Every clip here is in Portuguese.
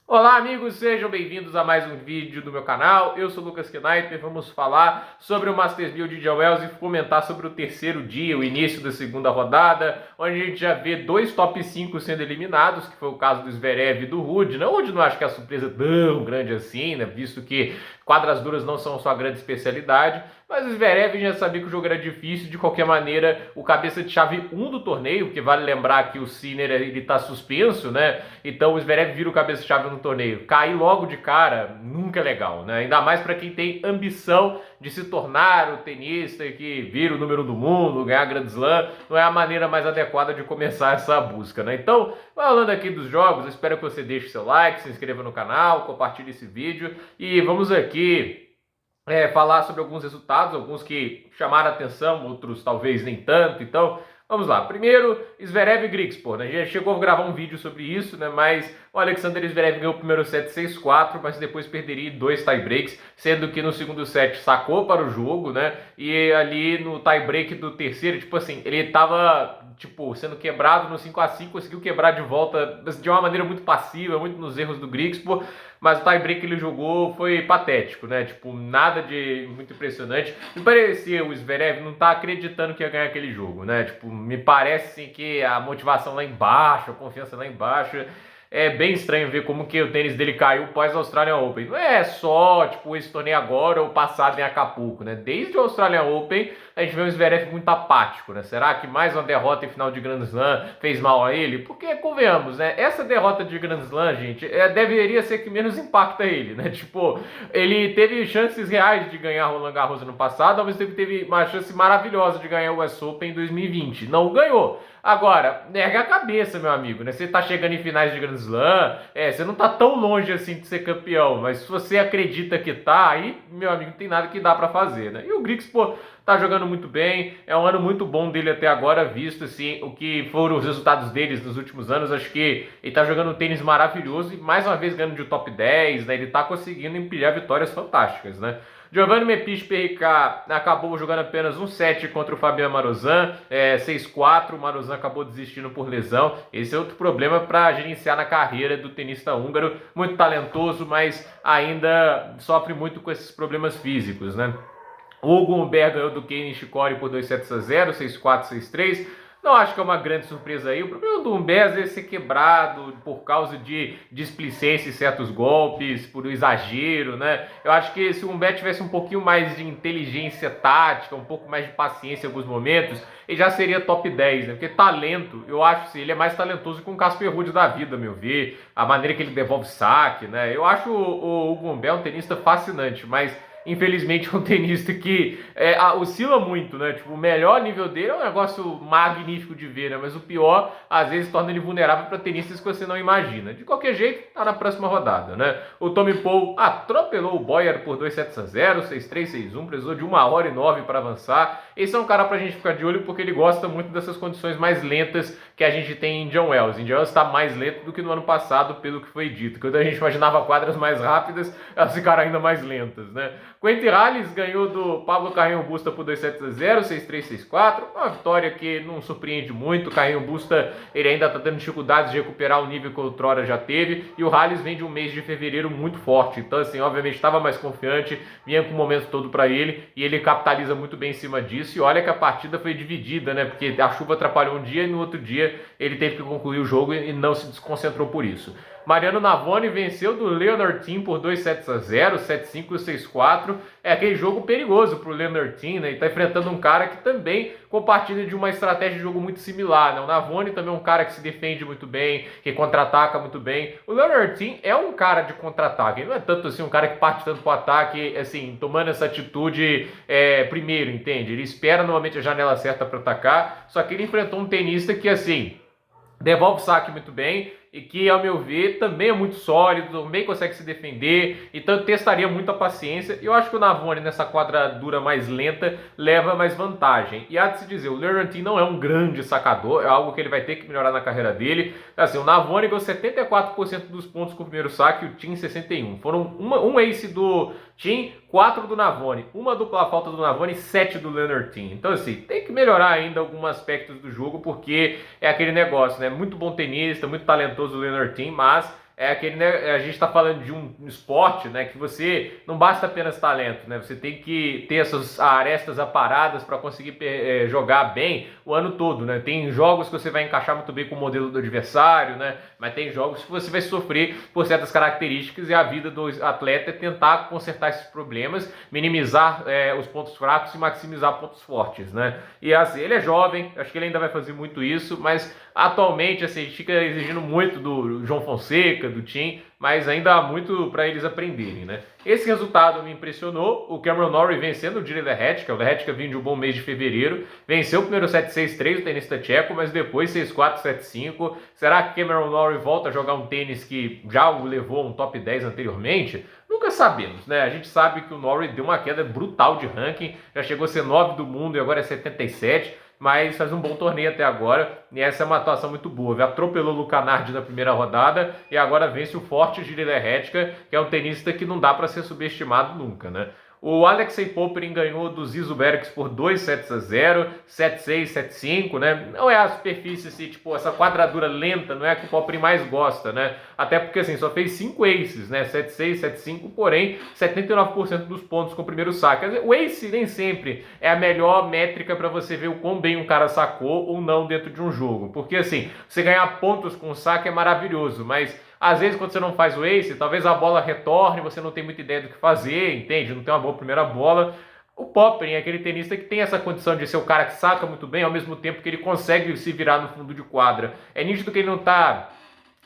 Olá amigos, sejam bem-vindos a mais um vídeo do meu canal. Eu sou o Lucas Kniper, vamos falar sobre o Masters 1000 de Indian Wells e comentar sobre o terceiro dia, o início da segunda rodada, onde a gente já vê dois top 5 sendo eliminados, que foi o caso do Zverev e do Ruud. O Ruud não acho que é a surpresa tão grande assim, né, visto que quadras duras não são sua grande especialidade, mas o Zverev já sabia que o jogo era difícil. De qualquer maneira, o cabeça de chave 1 do torneio, porque vale lembrar que o Sinner ele tá suspenso, né? Então o Zverev vira o cabeça de chave no torneio. Cair logo de cara nunca é legal, né? Ainda mais para quem tem ambição de se tornar o tenista que vira o número 1 do mundo, ganhar Grand Slam, não é a maneira mais adequada de começar essa busca, né? Então, falando aqui dos jogos, eu espero que você deixe seu like, se inscreva no canal, compartilhe esse vídeo e vamos aqui falar sobre alguns resultados, alguns que chamaram a atenção, outros talvez nem tanto. Então, vamos lá. Primeiro, Zverev e Grigspor, né? A gente chegou a gravar um vídeo sobre isso, né? Mas o Alexander Zverev ganhou o primeiro set 6-4, mas depois perderia em dois tie-breaks, sendo que no segundo set sacou para o jogo, né? E ali no tie-break do terceiro, tipo assim, ele tava sendo quebrado no 5-5, conseguiu quebrar de volta de uma maneira muito passiva, muito nos erros do Grigspor, mas o tie-break que ele jogou foi patético, né? Tipo, nada de muito impressionante. Me parecia o Zverev não tá acreditando que ia ganhar aquele jogo, né? Tipo, me parece assim, que a motivação lá embaixo, a confiança lá embaixo. É bem estranho ver como que o tênis dele caiu pós Australian Open. Não é só, tipo, esse torneio agora ou passado em Acapulco, né? Desde o Australian Open, a gente vê um Zverev muito apático, né? Será que mais uma derrota em final de Grand Slam fez mal a ele? Porque, convenhamos, né? Essa derrota de Grand Slam, gente, deveria ser que menos impacta ele, né? Tipo, ele teve chances reais de ganhar Roland Garros no passado, ao mesmo tempo teve uma chance maravilhosa de ganhar o US Open em 2020. Não ganhou. Agora, erga a cabeça, meu amigo, né? Você tá chegando em finais de Grand Slam, você não tá tão longe assim de ser campeão, mas se você acredita que tá, aí, meu amigo, não tem nada que dá pra fazer, né? E o Griggs, pô, tá jogando muito bem, é um ano muito bom dele até agora, visto assim, o que foram os resultados deles nos últimos anos. Acho que ele tá jogando um tênis maravilhoso e mais uma vez ganhando de top 10, né? Ele tá conseguindo empilhar vitórias fantásticas, né? Giovanni Mepich PRK acabou jogando apenas um set contra o Fabian Marozsan, 6-4, o Marozsan acabou desistindo por lesão. Esse é outro problema para gerenciar na carreira do tenista húngaro, muito talentoso, mas ainda sofre muito com esses problemas físicos, né? O Hugo Humbert ganhou do Kei Nishikori por 2-0, 6-4, 6-3. Não acho que é uma grande surpresa aí. O problema do Humbert às vezes ser quebrado por causa de displicência em certos golpes, por exagero, né? Eu acho que se o Humbert tivesse um pouquinho mais de inteligência tática, um pouco mais de paciência em alguns momentos, ele já seria top 10, né? Porque talento, eu acho que ele é mais talentoso que um Casper Ruud da vida, a meu ver. A maneira que ele devolve saque, né? Eu acho o Hugo Humbert um tenista fascinante, mas infelizmente é um tenista que oscila muito, né? Tipo, o melhor nível dele é um negócio magnífico de ver, né? Mas o pior, às vezes, torna ele vulnerável para tenistas que você não imagina. De qualquer jeito, tá na próxima rodada, né? O Tommy Paul atropelou o Boyer por 2-0, 6-3, 6-1, precisou de 1h09 para avançar. Esse é um cara pra gente ficar de olho porque ele gosta muito dessas condições mais lentas que a gente tem em Indian Wells. Indian Wells está mais lento do que no ano passado, pelo que foi dito. Quando a gente imaginava quadras mais rápidas, elas ficaram ainda mais lentas, né? Quentin Halys ganhou do Pablo Carreño Busta por 2-0, 6-3, 6-4. Uma vitória que não surpreende muito. O Carreño Busta ele ainda está tendo dificuldades de recuperar o nível que outrora já teve. E o Halys vem de um mês de fevereiro muito forte. Então, assim, obviamente estava mais confiante, vinha com o momento todo para ele. E ele capitaliza muito bem em cima disso. E olha que a partida foi dividida, né? Porque a chuva atrapalhou um dia e no outro dia ele teve que concluir o jogo e não se desconcentrou por isso. Mariano Navoni venceu do Leonard Thiem por 2-0, 7-5 e 6-4. É aquele jogo perigoso pro Leonard Thiem, né? E tá enfrentando um cara que também compartilha de uma estratégia de jogo muito similar, né? O Navoni também é um cara que se defende muito bem, que contra-ataca muito bem. O Leonard Thiem é um cara de contra-ataque, ele não é tanto assim um cara que parte tanto pro ataque, assim, tomando essa atitude primeiro, entende? Ele espera normalmente a janela certa para atacar, só que ele enfrentou um tenista que, assim, devolve o saque muito bem e que, ao meu ver, também é muito sólido, também consegue se defender, então testaria muita paciência. E eu acho que o Navoni, nessa quadradura mais lenta, leva mais vantagem. E há de se dizer, o Leonard Thiem não é um grande sacador, é algo que ele vai ter que melhorar na carreira dele. Assim, o Navoni ganhou 74% dos pontos com o primeiro saque e o Thiem 61%. Foram um ace do Thiem, 4 do Navoni, uma dupla falta do Navoni, 7 do Leonard Thiem. Então, assim, tem que melhorar ainda alguns aspectos do jogo, porque é aquele negócio, né? Muito bom tenista, muito talentoso o Leonard Thiem, mas é aquele, né, a gente está falando de um esporte, né, que você não basta apenas talento, né, você tem que ter essas arestas aparadas para conseguir jogar bem o ano todo, né. Tem jogos que você vai encaixar muito bem com o modelo do adversário, né, mas tem jogos que você vai sofrer por certas características e a vida do atleta é tentar consertar esses problemas, minimizar os pontos fracos e maximizar pontos fortes, né. E assim, ele é jovem, acho que ele ainda vai fazer muito isso, mas atualmente assim, a gente fica exigindo muito do João Fonseca, do Tim, mas ainda há muito para eles aprenderem, né? Esse resultado me impressionou, o Cameron Norrie vencendo o Jiri Lehecka, o Lehecka vinha de um bom mês de fevereiro, venceu o primeiro set 6-3 o tenista tcheco, mas depois 6-4, 7-5. Será que Cameron Norrie volta a jogar um tênis que já o levou a um top 10 anteriormente? Nunca sabemos, né? A gente sabe que o Norrie deu uma queda brutal de ranking, já chegou a ser 9 do mundo e agora é 77, mas faz um bom torneio até agora, e essa é uma atuação muito boa. Atropelou o Lucanardi na primeira rodada e agora vence o forte Jiri Lehecka, que é um tenista que não dá para ser subestimado nunca, né? O Alexei Popyrin ganhou do Zizo Bergs por 2-0, 7-6, 7-5, né? Não é a superfície, assim, tipo, essa quadradura lenta, não é a que o Popyrin mais gosta, né? Até porque, assim, só fez 5 aces, né? 7-6, 7-5, porém, 79% dos pontos com o primeiro saque. O ace nem sempre é a melhor métrica para você ver o quão bem um cara sacou ou não dentro de um jogo. Porque, assim, você ganhar pontos com o saque é maravilhoso, mas às vezes, quando você não faz o ace, talvez a bola retorne, você não tem muita ideia do que fazer, entende? Não tem uma boa primeira bola. O Popyrin é aquele tenista que tem essa condição de ser o cara que saca muito bem, ao mesmo tempo que ele consegue se virar no fundo de quadra. É nítido que ele não está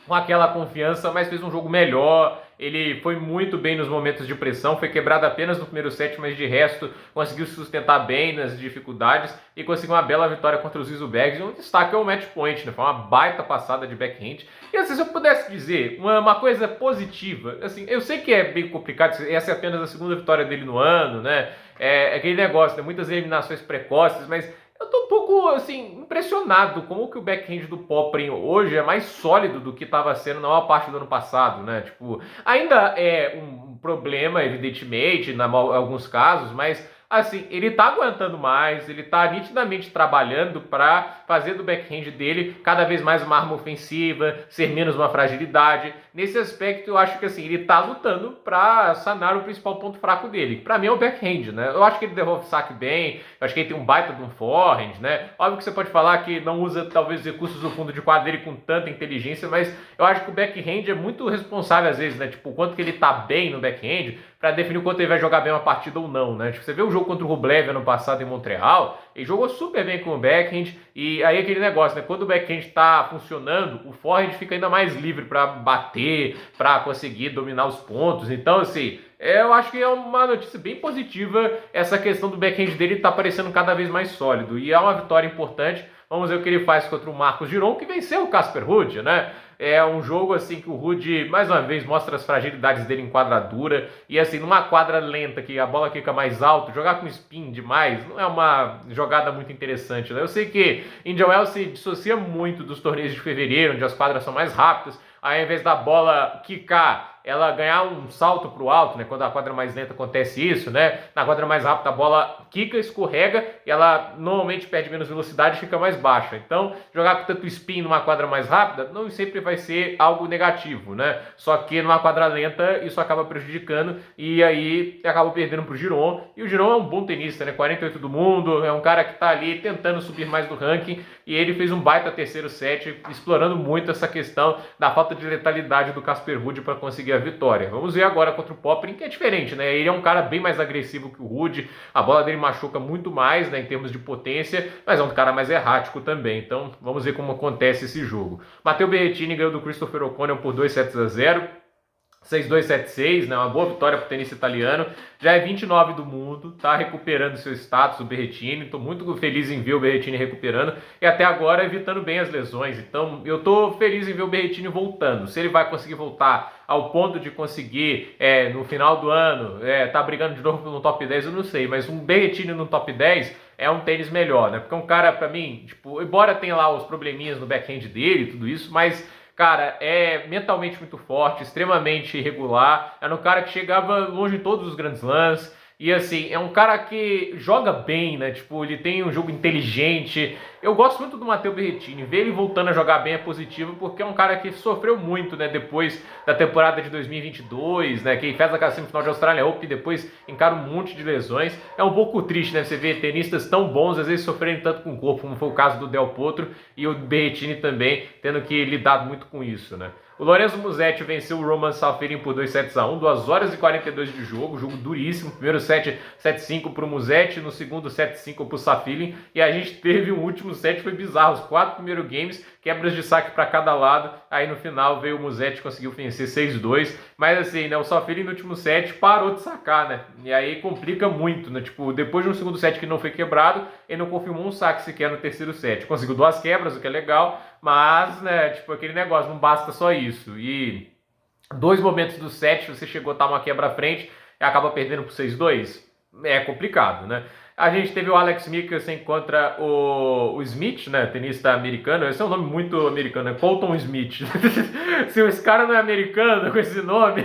com aquela confiança, mas fez um jogo melhor. Ele foi muito bem nos momentos de pressão, foi quebrado apenas no primeiro set, mas de resto conseguiu se sustentar bem nas dificuldades e conseguiu uma bela vitória contra os Zizo Bergs. Um destaque é o match point, né? Foi uma baita passada de backhand. E assim, se eu pudesse dizer uma coisa positiva, assim, eu sei que é bem complicado, essa é apenas a segunda vitória dele no ano, né? É aquele negócio, né? Muitas eliminações precoces, mas eu tô um pouco, assim, impressionado como que o backhand do Popyrin hoje é mais sólido do que estava sendo na maior parte do ano passado, né? Tipo, ainda é um problema, evidentemente, em alguns casos, mas assim, ele tá aguentando mais, ele tá nitidamente trabalhando para fazer do backhand dele cada vez mais uma arma ofensiva, ser menos uma fragilidade. Nesse aspecto, eu acho que assim, ele tá lutando para sanar o principal ponto fraco dele. Para mim é o backhand, né? Eu acho que ele devolve o saque bem, eu acho que ele tem um baita de um forehand, né? Óbvio que você pode falar que não usa talvez os recursos do fundo de quadra dele com tanta inteligência, mas eu acho que o backhand é muito responsável às vezes, né? Tipo, o quanto que ele tá bem no backhand para definir o quanto ele vai jogar bem uma partida ou não, né? Tipo, você vê o jogo contra o Rublev ano passado em Montreal, ele jogou super bem com o backhand, e aí aquele negócio, né? Quando o backhand está funcionando, o forehand fica ainda mais livre para bater, para conseguir dominar os pontos. Então, assim, eu acho que é uma notícia bem positiva essa questão do backhand dele estar parecendo cada vez mais sólido, e é uma vitória importante. Vamos ver o que ele faz contra o Marcos Giron, que venceu o Casper Ruud, né? É um jogo assim que o Ruud, mais uma vez, mostra as fragilidades dele em quadradura. E assim, numa quadra lenta, que a bola fica mais alto, jogar com spin demais não é uma jogada muito interessante, né? Eu sei que Indian Wells se dissocia muito dos torneios de fevereiro, onde as quadras são mais rápidas. Aí, ao invés da bola quicar, ela ganhar um salto para o alto, né? Quando a quadra mais lenta acontece isso, né? Na quadra mais rápida a bola quica, escorrega e ela normalmente perde menos velocidade e fica mais baixa. Então, jogar com tanto spin numa quadra mais rápida não sempre vai ser algo negativo, né? Só que numa quadra lenta isso acaba prejudicando e aí acaba perdendo para o Giron. E o Giron é um bom tenista, né? 48 do mundo, é um cara que está ali tentando subir mais do ranking e ele fez um baita terceiro set, explorando muito essa questão da falta de letalidade do Casper Ruud para conseguir a vitória. Vamos ver agora contra o Popyrin, que é diferente, né? Ele é um cara bem mais agressivo que o Ruud, a bola dele machuca muito mais, né, em termos de potência, mas é um cara mais errático também. Então, vamos ver como acontece esse jogo. Matteo Berrettini ganhou do Christopher O'Connell por 2-0. 6-2, 7-6, né? Uma boa vitória para o tenista italiano. Já é 29 do mundo, tá recuperando seu status, o Berrettini. Estou muito feliz em ver o Berrettini recuperando e até agora evitando bem as lesões. Então eu estou feliz em ver o Berrettini voltando. Se ele vai conseguir voltar ao ponto de conseguir, no final do ano, tá brigando de novo no top 10, eu não sei. Mas um Berrettini no top 10 é um tênis melhor, né? Porque um cara, para mim, tipo, embora tenha lá os probleminhas no backhand dele e tudo isso, mas cara, é mentalmente muito forte, extremamente irregular. Era um cara que chegava longe em todos os grandes slams. E assim, é um cara que joga bem, né? Tipo, ele tem um jogo inteligente. Eu gosto muito do Matteo Berrettini. Ver ele voltando a jogar bem é positivo, porque é um cara que sofreu muito, né? Depois da temporada de 2022, né? Que fez aquela semifinal de Australia Open e depois encara um monte de lesões. É um pouco triste, né? Você vê tenistas tão bons, às vezes sofrendo tanto com o corpo, como foi o caso do Del Potro e o Berrettini também, tendo que lidar muito com isso, né? O Lorenzo Musetti venceu o Roman Saffirin por 2-1, 2 horas e 42 de jogo duríssimo. Primeiro set 7-5 para o Musetti, no segundo 7-5 para o Saffirin. E a gente teve um último set, foi bizarro. Os 4 primeiros games, quebras de saque para cada lado. Aí no final veio o Musetti e conseguiu vencer 6-2. Mas assim, né, o Saffirin no último set parou de sacar, né? E aí complica muito, né? Tipo, depois de um segundo set que não foi quebrado, ele não confirmou um saque sequer no terceiro set. Conseguiu 2 quebras, o que é legal. Mas, né, tipo, aquele negócio, não basta só isso. E 2 momentos do set, você chegou a estar uma quebra à frente e acaba perdendo por 6-2. É complicado, né? A gente teve o Alex Mickelson contra o Smith, né, tenista americano. Esse é um nome muito americano, é Colton Smith. Se esse cara não é americano com esse nome,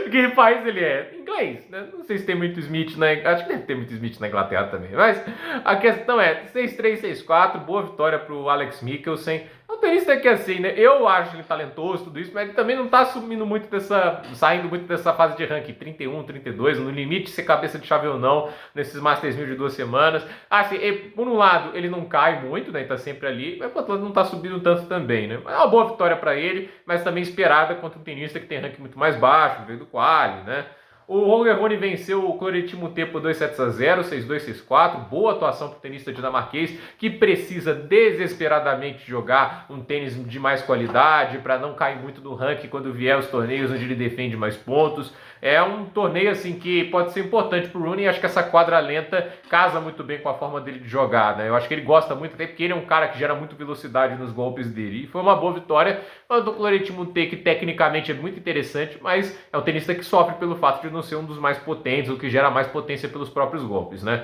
que país ele é? Inglês, né? Não sei se tem muito Smith acho que deve ter muito Smith na Inglaterra também. Mas a questão é 6-3, 6-4, boa vitória pro Alex Mickelson. É um tenista que assim, né? Eu acho ele talentoso, tudo isso, mas ele também não tá saindo muito dessa fase de ranking 31, 32, no limite ser cabeça de chave ou não, nesses Masters 1000 de 2 semanas. Assim, por um lado, ele não cai muito, né? Ele tá sempre ali, mas por outro lado não tá subindo tanto também, né? É uma boa vitória para ele, mas também esperada contra um tenista que tem ranking muito mais baixo, veio do quali, né? O Holger Rune venceu o Cloretimo T por 2-0, 6-2, 6-4. Boa atuação para o tenista dinamarquês, que precisa desesperadamente jogar um tênis de mais qualidade para não cair muito no ranking quando vier os torneios onde ele defende mais pontos. É um torneio assim que pode ser importante para o Rune e acho que essa quadra lenta casa muito bem com a forma dele de jogar, né? Eu acho que ele gosta muito, até porque ele é um cara que gera muito velocidade nos golpes dele. E foi uma boa vitória do Cloretimo T, que tecnicamente é muito interessante, mas é um tenista que sofre pelo fato de não ser um dos mais potentes, o que gera mais potência pelos próprios golpes, né?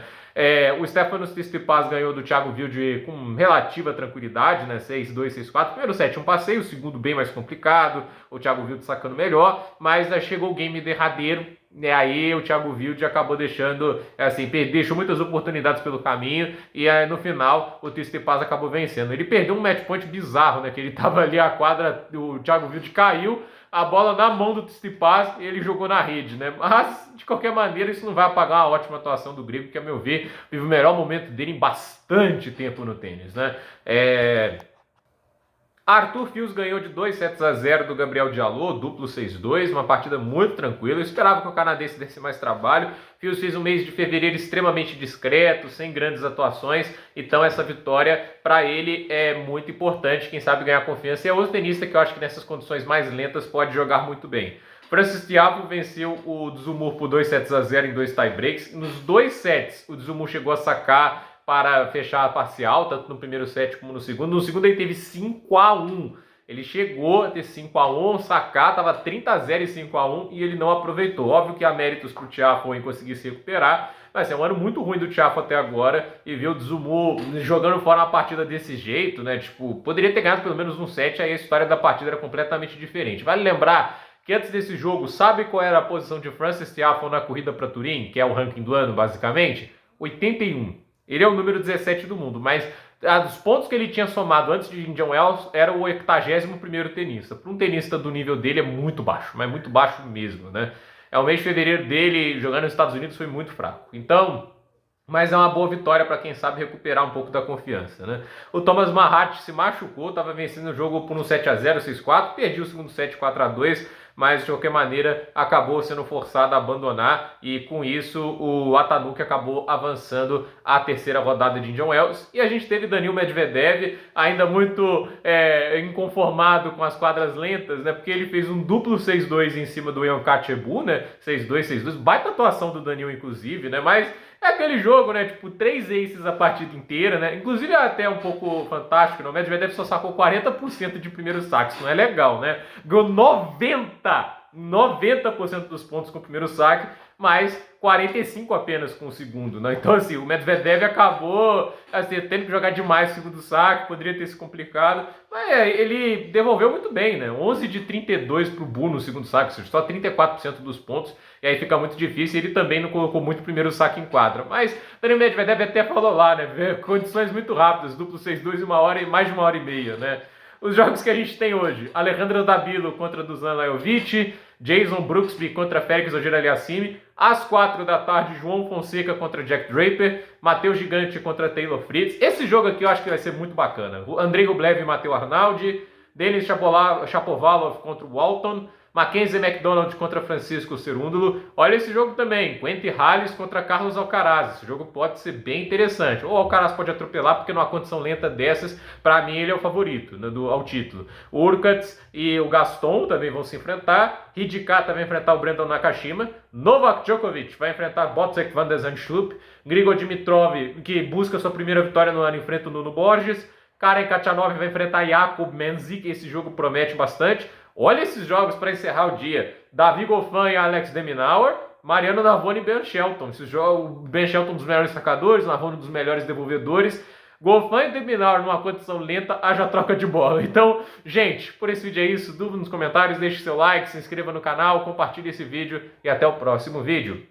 O Stefanos Tsitsipas ganhou do Thiago Wilde com relativa tranquilidade, né? 6-2, 6-4. Primeiro set um passeio, o segundo bem mais complicado, o Thiago Wilde sacando melhor, mas chegou o game derradeiro, né? Aí o Thiago Wilde acabou deixando, assim, deixou muitas oportunidades pelo caminho e aí, no final o Tsitsipas acabou vencendo. Ele perdeu um match point bizarro, né? Que ele tava ali, a quadra, o Thiago Wilde caiu, a bola na mão do Tsitsipas e ele jogou na rede, né? Mas, de qualquer maneira, isso não vai apagar uma ótima atuação do grego, que, a meu ver, vive o melhor momento dele em bastante tempo no tênis, né? Arthur Fils ganhou de 2-0 do Gabriel Diallo, duplo 6-2, uma partida muito tranquila. Eu esperava que o canadense desse mais trabalho. Fils fez um mês de fevereiro extremamente discreto, sem grandes atuações, então essa vitória para ele é muito importante. Quem sabe ganhar confiança. E é outro tenista que eu acho que nessas condições mais lentas pode jogar muito bem. Francis Tiafoe venceu o Dzumhur por 2-0 em 2 tiebreaks. Nos 2 sets, o Dzumhur chegou a sacar para fechar a parcial, tanto no primeiro set como no segundo. No segundo ele teve 5-1. Ele chegou a ter 5-1, sacar, estava 30-0 e 5-1 e ele não aproveitou. Óbvio que há méritos para o Tiafoe em conseguir se recuperar, mas é um ano muito ruim do Tiafoe até agora e ver o Dzumhur jogando fora uma partida desse jeito, né? Tipo, poderia ter ganhado pelo menos um set, aí a história da partida era completamente diferente. Vale lembrar que antes desse jogo, sabe qual era a posição de Francis Tiafoe na corrida para Turim, que é o ranking do ano, basicamente? 81. Ele é o número 17 do mundo, mas dos pontos que ele tinha somado antes de Indian Wells, era o 81º tenista. Para um tenista do nível dele é muito baixo, mas muito baixo mesmo, né? O mês de fevereiro dele, jogando nos Estados Unidos, foi muito fraco. Então, mas é uma boa vitória para quem sabe recuperar um pouco da confiança, né? O Thomas Mahat se machucou, estava vencendo o jogo por um 7-0, 6-4, perdeu o segundo set 4-2, mas de qualquer maneira acabou sendo forçado a abandonar e com isso o Atanuki acabou avançando à terceira rodada de Indian Wells. E a gente teve Daniil Medvedev ainda muito inconformado com as quadras lentas, né? Porque ele fez um duplo 6-2 em cima do Ion Kachebu, né? 6-2, 6-2, baita atuação do Daniil inclusive, né? Mas é aquele jogo, né? Tipo, 3 aces a partida inteira, né? Inclusive é até um pouco fantástico, né? O Medvedev só sacou 40% de primeiros saques, não é legal, né? Ganhou 90 90% dos pontos com o primeiro saque, mas 45 apenas com o segundo, né? Então, assim, o Medvedev acabou assim, tendo que jogar demais o segundo saque, poderia ter se complicado, mas ele devolveu muito bem, né? 11 de 32 para o Bu no segundo saque, ou seja, só 34% dos pontos, e aí fica muito difícil. Ele também não colocou muito o primeiro saque em quadra, mas Daniil Medvedev até falou lá, né? Condições muito rápidas, duplo 6-2 em 1 hora e mais de 1 hora e meia, né? Os jogos que a gente tem hoje: Alejandro Dabilo contra Dusan Lajovic, Jason Brooksby contra Félix Auger-Aliassime. Às 4 da tarde, João Fonseca contra Jack Draper, Matheus Gigante contra Taylor Fritz. Esse jogo aqui eu acho que vai ser muito bacana. Andrei Rublev e Matheus Arnaldi, Denis Shapovalov contra o Walton, Mackenzie McDonald contra Francisco Cerúndulo. Olha esse jogo também, Quentin Halys contra Carlos Alcaraz. Esse jogo pode ser bem interessante. Ou o Alcaraz pode atropelar, porque numa condição lenta dessas, para mim ele é o favorito, né, ao título. O Urkats e o Gaston também vão se enfrentar. Hidikata vai enfrentar o Brandon Nakashima. Novak Djokovic vai enfrentar Botzek van der Zandschulp. Grigor Dimitrov, que busca sua primeira vitória no ano, enfrenta o Nuno Borges. Karen Khachanov vai enfrentar Jakub Menzik. Esse jogo promete bastante. Olha esses jogos para encerrar o dia: Davi Goffin e Alex de Minaur, Mariano Navone e Ben Shelton. Esse jogo, Ben Shelton um dos melhores sacadores, Navone um dos melhores devolvedores. Goffin e de Minaur numa condição lenta, haja troca de bola. Então, gente, por esse vídeo é isso. Dúvida nos comentários, deixe seu like, se inscreva no canal, compartilhe esse vídeo e até o próximo vídeo.